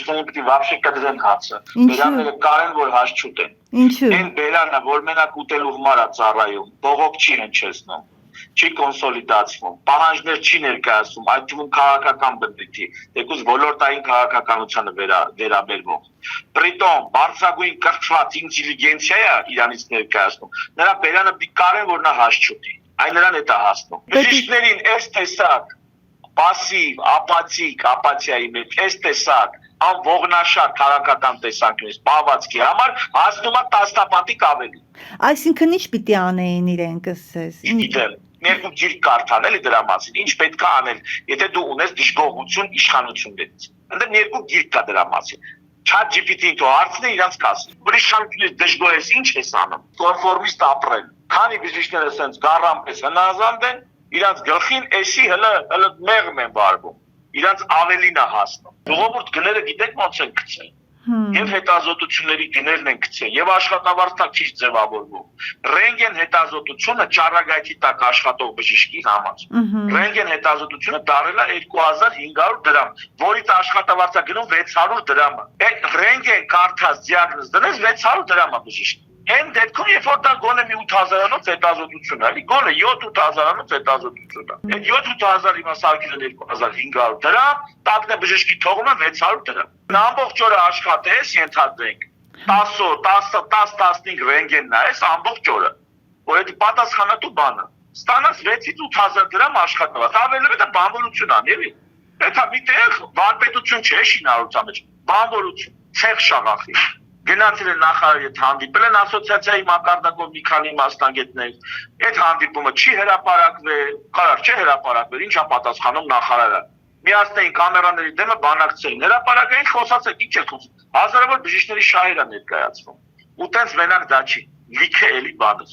բժիշկներին պիտի вообще կդրեն հացը։ Բերանները կարեն որ հաց չուտեն։ Ինչու՞։ Այն բերանը, որ մենակ ուտելու համար է ծառայում, բողոք չի հնչեցնում, չի կոնսոլիդացվում, պահանջներ չի ներկայացնում, այդ թվում քաղաքական բնույթի, թեկուզ ոլորտային քաղաքականությանը վերաբերվող։ Պրիտոմ բարձրագույն կրթված ինտելիգենցիա է իրանից ներկայացնում։ Նրա բերանը պիտի կարեն որ նա հաց չուտի։ Այն նրան է դա հասնում։ Բժիշկներին այս տեսակ пассив, ապաթիայի մեջ այս տեսակ անողնաշար քաղաքական տեսանկյունից պահվածքի համար հասնում է տասնապատիկ ավելի։ Այսինքն ինչ պիտի անեին իրենք ասես։ Գիտեմ, երկու գիրք կարդալ էլի դրա մասին, ինչ պետք է անել, եթե դու ունես դժգոհություն իշխանություններից։ Այնտեղ երկու գիրք կա դրա մասին։ ChatGPT-ին թող հարցնի իրանց կասի։ Իշխանությունից դժգոհ ես, ինչ ես անում։ Կոնֆորմիստ ապրել։ Քանի բժիշկները ասենց գառամպես հնազանդ են, իրանց գլխին էսի հələ մեղմ են վարվում։ Իրանց ավելին է հասնում։ Ժողովուրդ գները գիտեք ոնց են գցել։ Եվ հետազոտությունների գներն են գցել, եւ աշխատավարձակ չի ձևավորվում։ Ռենտգեն հետազոտությունը ճառագայթի տակ աշխատող բժիշկի համար։ Ռենտգեն հետազոտությունը դարել է 2500 դրամ, որից աշխատավարձակ գնում 600 դրամ։ Այդ ռենտգեն կարդած դիագնոզ դրես 600 դրամ է բժիշկի։ Այն դեպքում երբ որ դա գոնե մի 8000-անոց հետազոտություն է, էլի գոնե 7-8000-անոց հետազոտություն է։ Այդ 7000 իմասարկիզը 2500 դրամ, տակն է բժշկի թողում է 600 դրամ։ Նա ամբողջ օրը աշխատես, ենթադրենք 10-15 ռենտգեն նայես ամբողջ օրը, որ այդ պատասխանատու բանը ստանաս 6-ից 8000 դրամ աշխատավարձ, ավելի դա բանվորություն է, էլի։ Դա միտեղ վարպետություն չէ շինարարության մեջ, բանվորություն, ցեղ շաղախի։ Գնացել են նախարարի հետ հանդիպել են ասոցիացիայի մակարդակով մի քանի մասնագետներ։ Այդ հանդիպումը չի հրապարակվել, կարար չէ հրապարակվել, ինչա պատասխանում նախարարը։ Միացնեին կամերաների դեմը բանակցեին, հրապարակային խոսացեք, ինչ է խոսում։ Հազարավոր բժիշկների շահեր է ներկայացվում։ Ու տենց մենակ դա չի, լիքը էլի բանը։